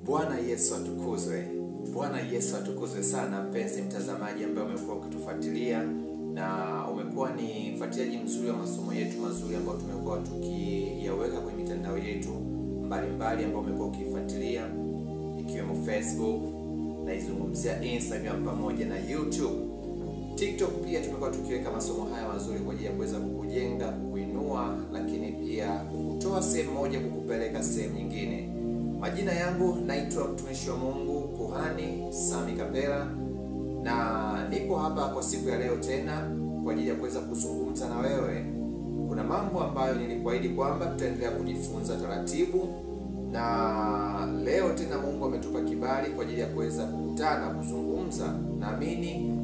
Bwana Yesu atukuzwe. Bwana Yesu atukuzwe sana, mpenzi mtazamaji ambaye umekuwa ukitufuatilia na umekuwa ni mfuatiliaji mzuri wa masomo yetu mazuri ambayo tumekuwa tukiyaweka kwenye mitandao yetu mbalimbali ambayo umekuwa ukifuatilia, ikiwemo Facebook, na izungumzia Instagram pamoja na YouTube. TikTok pia tumekuwa tukiweka masomo haya mazuri kwa ajili ya kuweza kukujenga, kukuinua, lakini pia kukutoa sehemu moja kukupeleka sehemu nyingine. Majina yangu naitwa mtumishi wa Mungu Kuhani Sami Kapela, na nipo hapa kwa siku ya leo tena kwa ajili ya kuweza kuzungumza na wewe. Kuna mambo ambayo nilikuahidi kwamba tutaendelea kujifunza taratibu, na leo tena Mungu ametupa kibali kwa ajili ya kuweza kukutana kuzungumza. Naamini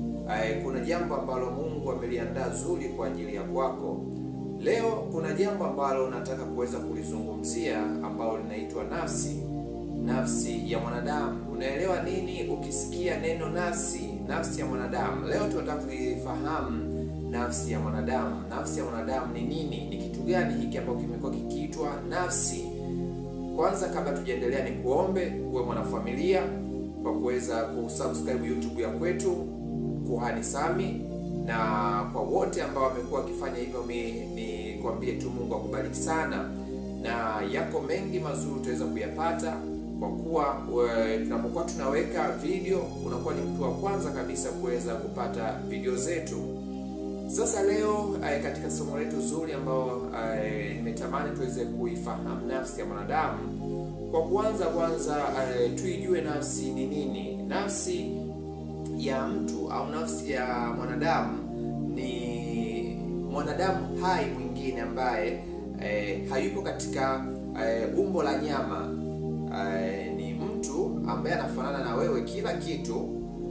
kuna jambo ambalo Mungu ameliandaa zuri kwa ajili ya kwako. Leo kuna jambo ambalo nataka kuweza kulizungumzia ambalo linaitwa nafsi ya mwanadamu. Unaelewa nini ukisikia neno nafsi ya mwanadamu? Leo tunataka kuifahamu nafsi ya mwanadamu. Nafsi ya mwanadamu ni nini? Ni kitu gani hiki ambacho kimekuwa kikiitwa nafsi? Kwanza kabla tujaendelea, ni kuombe uwe mwanafamilia kwa kuweza kusubscribe YouTube ya kwetu Kuhani Sami, na kwa wote ambao wamekuwa wakifanya hivyo ni kuambie tu Mungu akubariki sana, na yako mengi mazuri tutaweza kuyapata kwa kuwa tunapokuwa tunaweka video unakuwa ni mtu wa kwanza kabisa kuweza kupata video zetu. Sasa leo katika somo letu zuri ambao nimetamani tuweze kuifahamu nafsi ya mwanadamu. Kwa kwanza tuijue nafsi ni nini. Nafsi ya mtu au nafsi ya mwanadamu ni mwanadamu hai mwingine ambaye hayupo katika umbo la nyama. Ni mtu ambaye anafanana na wewe kila kitu,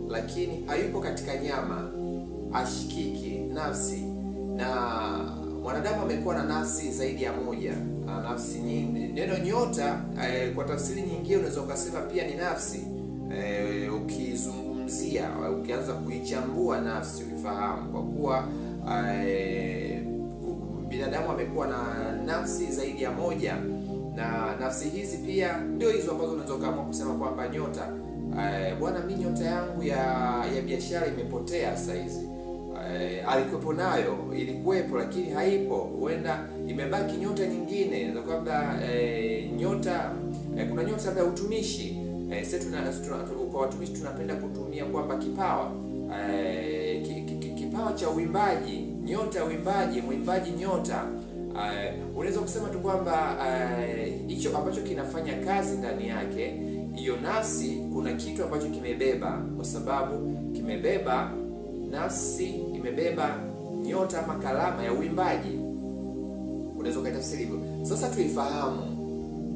lakini hayupo katika nyama, ashikiki nafsi. Na mwanadamu amekuwa na nafsi zaidi ya moja, nafsi nyingi. Neno nyota kwa tafsiri nyingine unaweza ukasema pia ni nafsi. Ukizungumzia, ukianza kuichambua nafsi uifahamu, kwa kuwa binadamu amekuwa na nafsi zaidi ya moja, na nafsi hizi pia ndio hizo ambazo unaweza kama kusema kwamba nyota, bwana mimi nyota yangu ya biashara imepotea sasa hizi. Alikuwepo nayo, ilikuwepo lakini haipo, huenda imebaki nyota nyingine. Za kwamba nyota kuna nyota ya utumishi. Sisi kwa watumishi tunapenda kutumia kwamba kipawa kipawa cha uimbaji, nyota ya uimbaji, mwimbaji nyota. Unaweza kusema tu kwamba hicho ambacho kinafanya kazi ndani yake hiyo nafsi, kuna kitu ambacho kimebeba, kwa sababu kimebeba nafsi, imebeba nyota ama kalama ya uimbaji. Unaweza kutafsiri hivyo. Sasa tuifahamu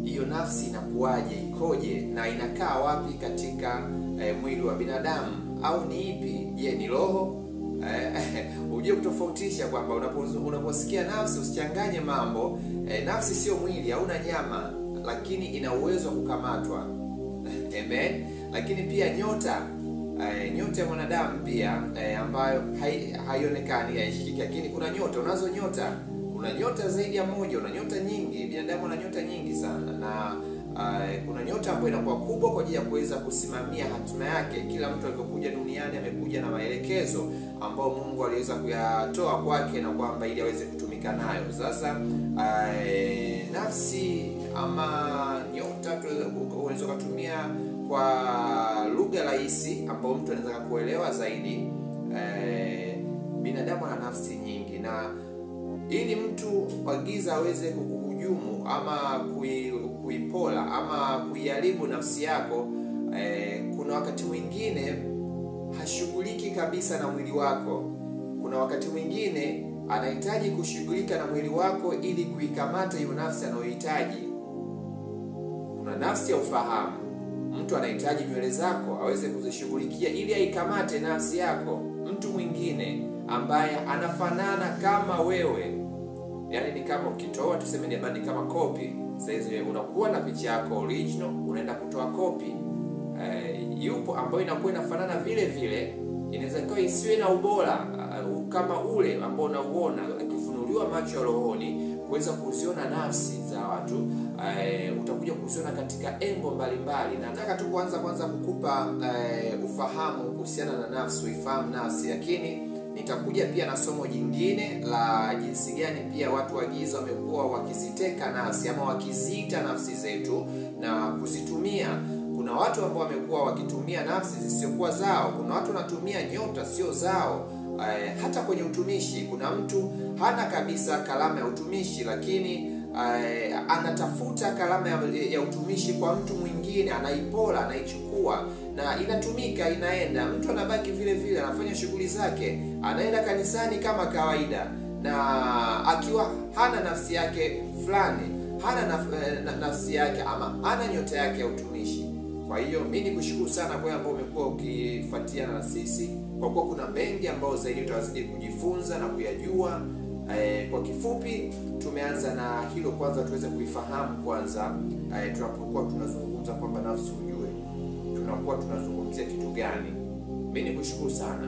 hiyo nafsi inakuwaje, ikoje, na inakaa wapi katika mwili wa binadamu, au ni ipi? Je, ni roho? Uje kutofautisha kwamba unaposikia nafsi usichanganye mambo. Nafsi sio mwili, hauna nyama, lakini ina uwezo wa kukamatwa. Amen. Lakini pia nyota ya mwanadamu pia ambayo haionekani, haishikiki, lakini kuna nyota. Unazo nyota, una nyota zaidi ya moja, una nyota nyingi. Binadamu ana nyota nyingi sana, na kuna nyota ambayo inakuwa kubwa kwa ajili ya kuweza kusimamia hatima yake. Kila mtu alipokuja duniani amekuja na maelekezo ambayo Mungu aliweza kuyatoa kwake, na kwamba ili aweze kutumika nayo. Sasa nafsi ama nyota unaweza kutumia kwa lugha rahisi ambayo mtu anaweza kuelewa zaidi. Binadamu ana nafsi nyingi, na ili mtu wa giza aweze kukuhujumu ama kuipola ama kuiharibu nafsi yako, kuna wakati mwingine hashughuliki kabisa na mwili wako. Kuna wakati mwingine anahitaji kushughulika na mwili wako ili kuikamata hiyo nafsi anayohitaji. Kuna nafsi ya ufahamu. Mtu anahitaji nywele zako aweze kuzishughulikia ili aikamate nafsi yako. Mtu mwingine ambaye anafanana kama wewe, yani ni kama ukitoa tuseme ni kama copy. Sasa unakuwa na picha yako original, unaenda kutoa copy. Yupo ambayo inakuwa inafanana vile vile, inaweza kuwa isiwe na ubora kama ule ambao unauona. Akifunuliwa macho ya rohoni, kuweza kuziona nafsi za watu, utakuja kuziona katika engo mbalimbali. Na nataka tu kwanza kukupa ufahamu kuhusiana na nafsi, uifahamu nafsi, lakini nitakuja pia na somo jingine la jinsi gani pia watu wa giza wamekuwa wakiziteka nafsi ama wakiziita nafsi zetu na kuzitumia. Kuna watu ambao wamekuwa wakitumia nafsi zisizokuwa zao. Kuna watu wanatumia nyota sio zao. Hata kwenye utumishi, kuna mtu hana kabisa kalama ya utumishi, lakini anatafuta kalama ya utumishi kwa mtu mwingine, anaipola, anaichukua na inatumika, inaenda. Mtu anabaki vile vile anafanya shughuli zake, anaenda kanisani kama kawaida, na akiwa hana nafsi yake fulani, hana nafsi yake ama hana nyota yake ya utumishi. Kwa hiyo mimi nikushukuru sana kwa ambao umekuwa ukifuatiana na sisi, kwa kuwa kuna mengi ambao zaidi utawazidi kujifunza na kuyajua. Kwa kifupi tumeanza na hilo kwanza, tuweze kuifahamu kwanza. Tunapokuwa tunazungumza kwamba nafsi ujue, tunakuwa tunazungumzia kitu gani? Mimi nikushukuru sana.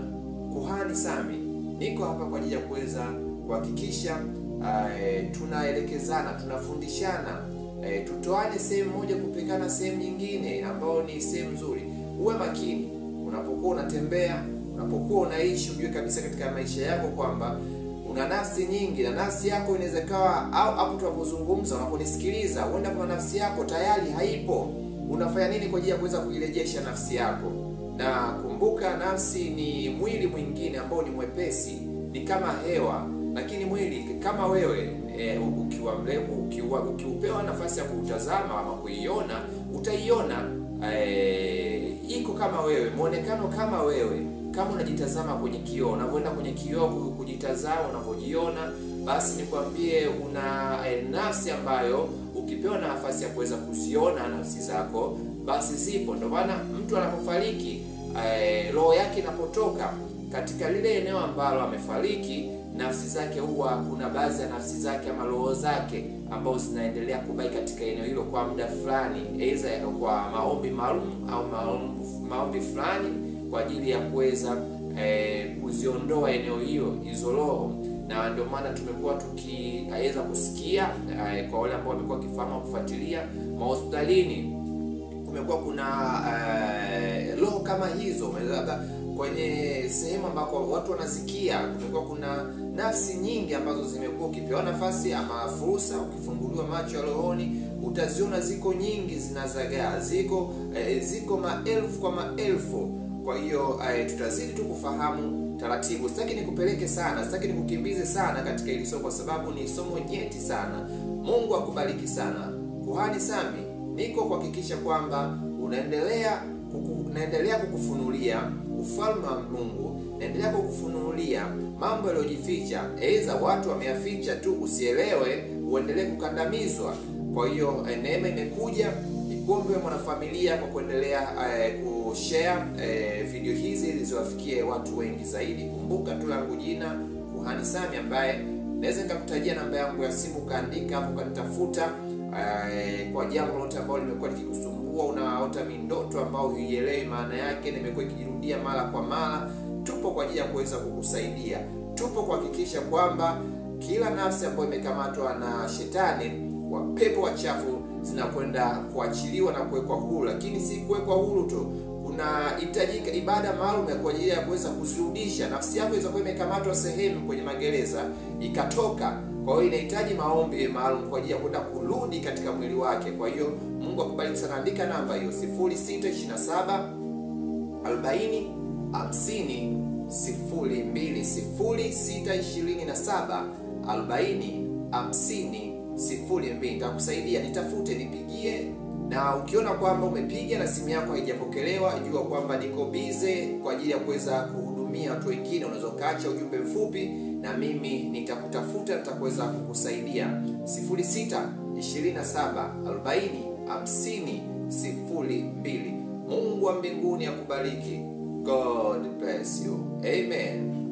Kuhani Sami niko hapa kwa ajili ya kuweza kuhakikisha tunaelekezana, tunafundishana, tutoane sehemu moja kupekana sehemu nyingine ambao ni sehemu nzuri. Uwe makini unapokuwa unatembea, unapokuwa unaishi, ujue kabisa katika maisha yako kwamba una nafsi nyingi, na nafsi yako inaweza kawa, au hapo tunapozungumza, unaponisikiliza, huenda kuna nafsi yako tayari haipo. Unafanya nini kwa ajili ya kuweza kuirejesha nafsi yako? Na kumbuka, nafsi ni mwili mwingine ambao ni mwepesi, ni kama hewa, lakini mwili kama wewe, ukiwa mrembo, ukiupewa nafasi ya kutazama ama kuiona, utaiona iko kama wewe, muonekano kama wewe. Kama unajitazama kwenye kioo, unavyoenda kwenye kioo kujitazama, unavyojiona, basi nikwambie una nafsi ambayo ukipewa nafasi ya kuweza kuziona nafsi zako, basi zipo. Ndio maana mtu anapofariki, roho yake inapotoka katika lile eneo ambalo amefariki, nafsi zake huwa, kuna baadhi ya nafsi zake ama roho zake ambao zinaendelea kubaki katika eneo hilo kwa muda fulani, aidha kwa maombi maalum au maombi fulani kwa ajili ya kuweza kuziondoa eneo hizo roho. Na ndio maana tumekuwa tukiweza kusikia kwa wale ambao wamekuwa kifahamu kufuatilia mahospitalini, kumekuwa kuna roho kama hizo. Hata kwenye sehemu ambako watu wanasikia, kumekuwa kuna nafsi nyingi ambazo zimekuwa, ukipewa nafasi ama fursa, ukifunguliwa macho ya rohoni, utaziona ziko nyingi, zinazagaa, ziko maelfu kwa maelfu. Kwa hiyo tutazidi tu kufahamu taratibu. Sitaki nikupeleke sana, sitaki nikukimbize sana katika hili somo, kwa sababu ni somo nyeti sana. Mungu akubariki sana. Kuhani Sami niko kuhakikisha kwamba naendelea kukufunulia ufalme wa Mungu, naendelea kukufunulia mambo yaliyojificha. Aidha watu wameyaficha tu usielewe, uendelee kukandamizwa. Kwa hiyo neema imekuja. Nikuombe mwanafamilia kwa kuendelea kushare video hizi ili ziwafikie watu wengi zaidi. Kumbuka tu langu jina Kuhani Sami, ambaye naweza nikakutajia namba yangu ya simu, kaandika hapo, kanitafuta kwa jambo lolote ambalo limekuwa likikusumbua. Unaota mindoto ambao huielewi maana yake, nimekuwa ikijirudia mara kwa mara. Tupo kwa ajili ya kuweza kukusaidia. Tupo kuhakikisha kwamba kila nafsi ambayo imekamatwa na shetani, wa pepo wachafu, zinakwenda kuachiliwa na kuwekwa huru. Lakini si kuwekwa huru tu, kunahitajika ibada maalum ya kwa ajili ya kuweza kuzirudisha. Nafsi yako inaweza kuwa imekamatwa sehemu kwenye magereza ikatoka, kwa hiyo inahitaji maombi maalum kwa ajili ya kwenda kurudi katika mwili wake. Kwa hiyo Mungu akubariki sana. Andika namba hiyo 0627 40 50 02, 0627 40 50 02. Nitakusaidia, nitafute, nipigie. Na ukiona kwamba umepiga na simu yako haijapokelewa, jua kwamba niko busy kwa ajili ya kuweza kuhudumia watu wengine. Unaweza kaacha ujumbe mfupi na mimi nitakutafuta, nitakuweza kukusaidia. 0627 40 50 02. Mungu wa mbinguni akubariki. God bless you. Amen.